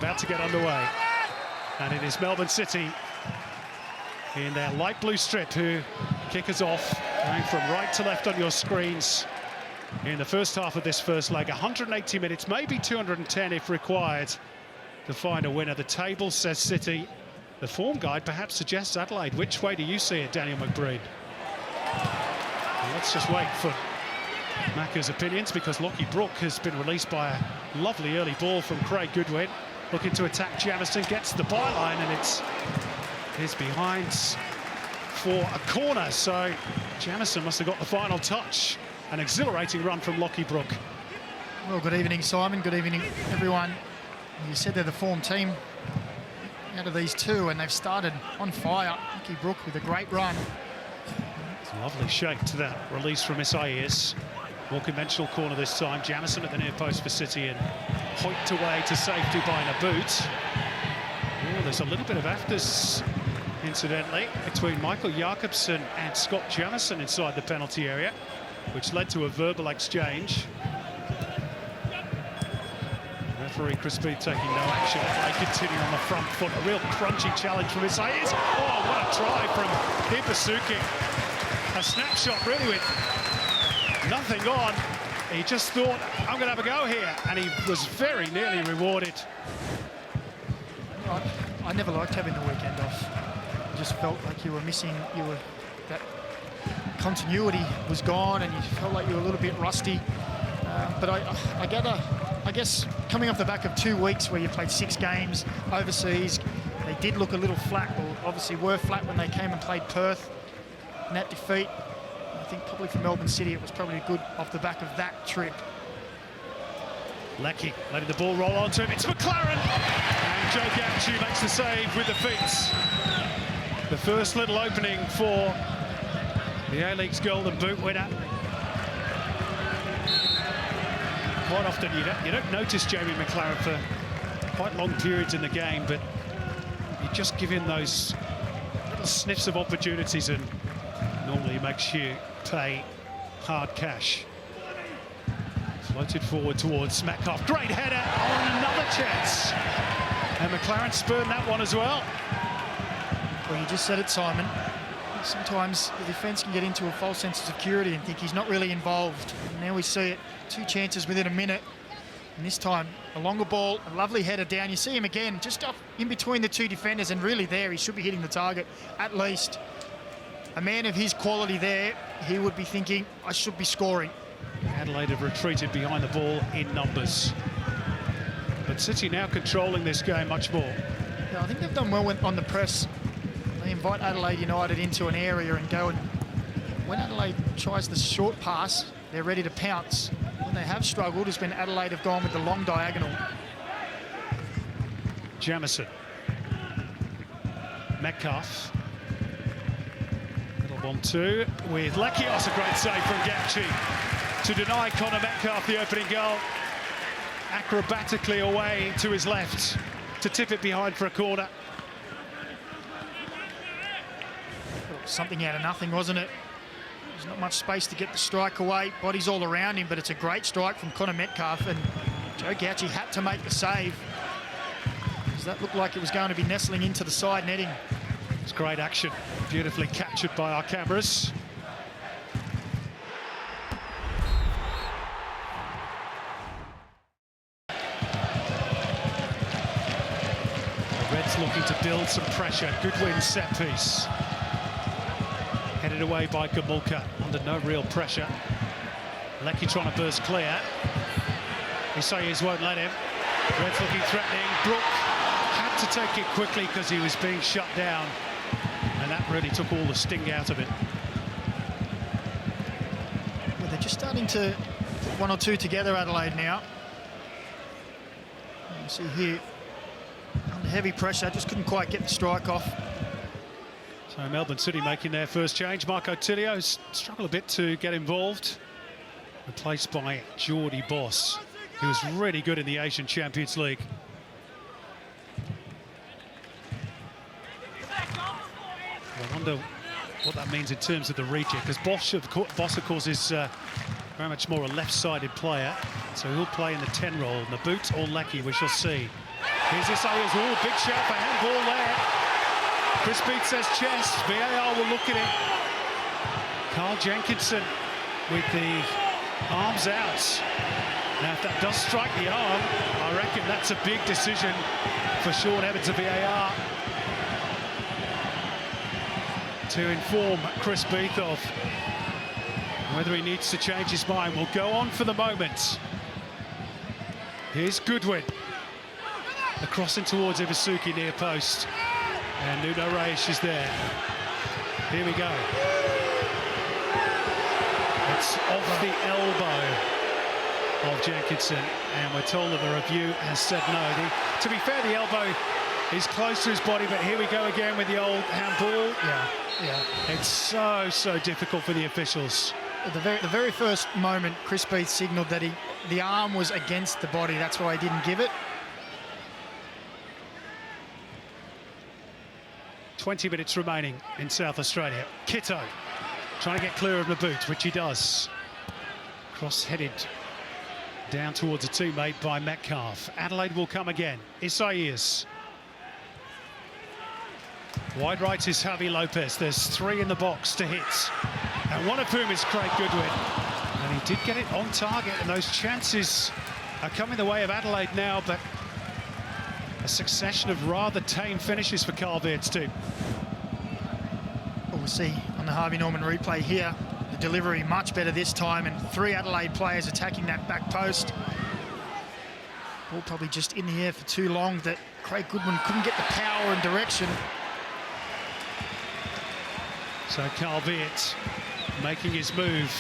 about to get underway. And it is Melbourne City in their light blue strip who kick us off, going from right to left on your screens in the first half of this first leg. 180 minutes, maybe 210 if required to find a winner. The table says City. The form guide perhaps suggests Adelaide. Which way do you see it, Daniel McBreen? Well, let's just wait for Macca's opinions, because Lockie Brook has been released by a lovely early ball from Craig Goodwin. Looking to attack Jamison, gets the byline, and it's behind for a corner. So Jamison must have got the final touch. An exhilarating run from Lockie Brook. Well, good evening, Simon. Good evening, everyone. You said they're the form team out of these two, and they've started on fire. Lockie Brook with a great run. It's a lovely shape to that release from Isaias. More conventional corner this time. Jamison at the near post for City, and hoiked away to safety by Naboot. Oh, there's a little bit of afters, incidentally, between Michael Jakobsen and Scott Jamison inside the penalty area, which led to a verbal exchange. Referee Chris Speed taking no action. They continue on the front foot. A real crunchy challenge from Isaias. Oh, what a try from Ibasuki. A snapshot really with nothing on. He just thought, I'm going to have a go here, and he was very nearly rewarded. I never liked having the weekend off. I just felt like you were missing, that continuity was gone, and you felt like you were a little bit rusty. But I guess coming off the back of 2 weeks where you played 6 games overseas, they did look a little flat. Well, obviously were flat when they came and played Perth in that defeat. I think probably for Melbourne City it was probably good off the back of that trip. Leckie letting the ball roll onto him. It's McLaren, and Joe Gauci makes the save with the feet. The first little opening for the A-League's Golden Boot winner. Quite often you don't notice Jamie McLaren for quite long periods in the game, but you just give him those little sniffs of opportunities, and normally makes you pay hard cash. Floated forward towards Macca. Great header on another chance. And McLaren spurned that one as well. Well, you just said it, Simon. Sometimes the defence can get into a false sense of security and think he's not really involved. And now we see it, 2 chances within a minute. And this time, a longer ball, a lovely header down. You see him again, just up in between the 2 defenders, and really there, he should be hitting the target, at least. A man of his quality there, he would be thinking, I should be scoring. Adelaide have retreated behind the ball in numbers. But City now controlling this game much more. Yeah, I think they've done well on the press. They invite Adelaide United into an area and go, and when Adelaide tries the short pass, they're ready to pounce. When they have struggled is when Adelaide have gone with the long diagonal. Jamison. Metcalf. Little 1-2 with Leckie. Oh, it's a great save from Gauci to deny Connor Metcalf the opening goal. Acrobatically away to his left to tip it behind for a corner. Something out of nothing, wasn't it? There's not much space to get the strike away. Bodies all around him, but it's a great strike from Connor Metcalf, and Joe Gauci had to make the save, because that looked like it was going to be nestling into the side netting. It's great action, beautifully captured by our cameras. The Reds looking to build some pressure. Goodwin set piece. Headed away by Gamulka, under no real pressure. Leckie trying to burst clear. Isaias won't let him. Reds looking threatening. Brook had to take it quickly because he was being shut down, and that really took all the sting out of it. Well, they're just starting to put 1 or 2 together, Adelaide, now. You see here, under heavy pressure, just couldn't quite get the strike off. So Melbourne City making their first change. Marco Tilio struggled a bit to get involved. Replaced by Geordie Boss, who was really good in the Asian Champions League. I wonder what that means in terms of the reject, because Boss, of course, is very much more a left-sided player, so he'll play in the 10 role. Naboot or Leckie, we shall see. Here's Isaiah's, oh, big shout for handball there. Chris Beath says chest, VAR will look at it. Carl Jenkinson with the arms out. Now, if that does strike the arm, I reckon that's a big decision for Sean Evans of VAR to inform Chris Beath of whether he needs to change his mind. We'll go on for the moment. Here's Goodwin. The crossing towards Isuzu near post. And Nuno Reis is there. Here we go. It's off the elbow of Jenkinson, and we're told that the review has said no. To be fair, the elbow is close to his body, but here we go again with the old handball. Yeah. It's so difficult for the officials. The very first moment, Chris Beath signalled that the arm was against the body. That's why he didn't give it. 20 minutes remaining in South Australia. Kitto trying to get clear of the boot, which he does. Cross-headed down towards a teammate by Metcalf. Adelaide will come again. Isaias. Wide right is Javi Lopez. There's 3 in the box to hit, and one of whom is Craig Goodwin. And he did get it on target, and those chances are coming the way of Adelaide now, but a succession of rather tame finishes for Carl Veert's team. Well, we'll see on the Harvey Norman replay here. The delivery much better this time, and 3 Adelaide players attacking that back post. Ball probably just in the air for too long that Craig Goodwin couldn't get the power and direction. So Carl Veert making his move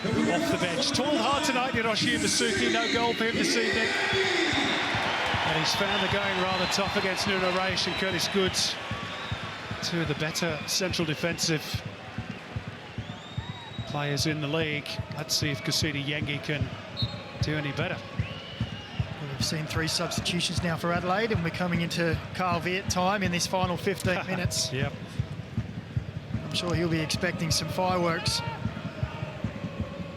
off the bench. Toiled hard tonight, Hiroshi Isuzu. No goal for him this evening. And he's found the going rather tough against Nuno Reis and Curtis Goods. 2 of the better central defensive players in the league. Let's see if Kusini Yengi can do any better. Well, we've seen 3 substitutions now for Adelaide, and we're coming into Carl Veert time in this final 15 minutes. Yep. I'm sure he'll be expecting some fireworks.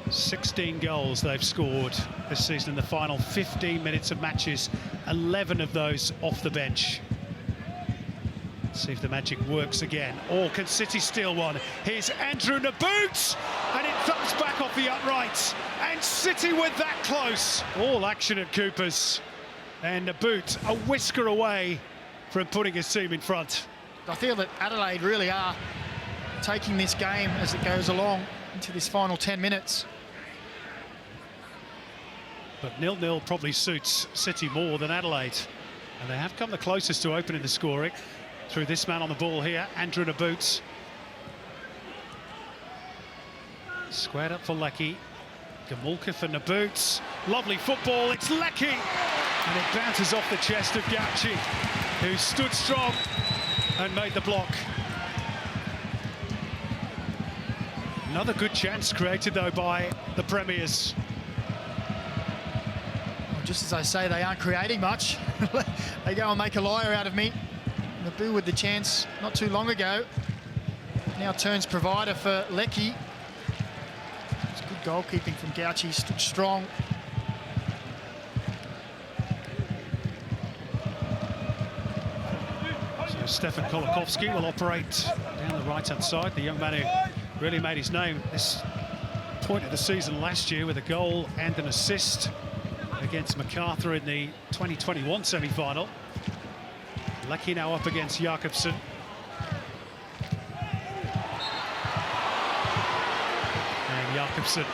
16 goals they've scored this season in the final 15 minutes of matches, 11 of those off the bench. Let's see if the magic works again. Or can City steal one? Here's Andrew Naboot, and it thumps back off the upright. And City with that close. All action at Coopers. And Naboot a whisker away from putting his team in front. I feel that Adelaide really are taking this game as it goes along into this final 10 minutes. But 0-0 probably suits City more than Adelaide. And they have come the closest to opening the scoring through this man on the ball here, Andrew Naboot. Squared up for Leckie. Gamulka for Naboot. Lovely football, it's Leckie! And it bounces off the chest of Gauci, who stood strong and made the block. Another good chance created, though, by the Premiers. Well, just as I say, they aren't creating much. They go and make a liar out of me. Naboot with the chance not too long ago. Now turns provider for Leckie. It's good goalkeeping from Gauci, stood strong. So Stefan Kolakowski will operate down the right-hand side. The young man who really made his name this point of the season last year with a goal and an assist against MacArthur in the 2021 semi-final. Leckie now up against Jakobsen. And Jakobsen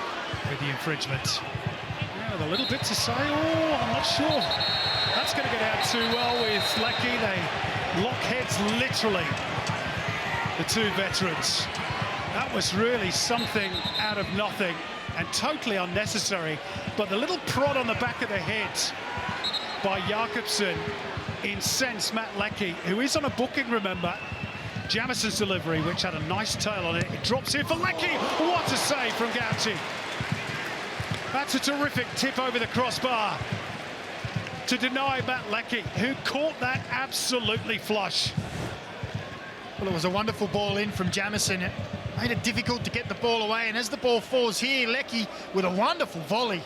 with the infringement. Yeah, with a little bit to say. Oh, I'm not sure. That's going to get out too well with Leckie. They lock heads literally, the 2 veterans. That was really something out of nothing and totally unnecessary. But the little prod on the back of the head by Jakobsen incensed Matt Leckie, who is on a booking, remember. Jamison's delivery, which had a nice tail on it. It drops here for Leckie. What a save from Gauci. That's a terrific tip over the crossbar to deny Matt Leckie, who caught that absolutely flush. Well, it was a wonderful ball in from Jamison. It made it difficult to get the ball away, and as the ball falls here, Leckie with a wonderful volley.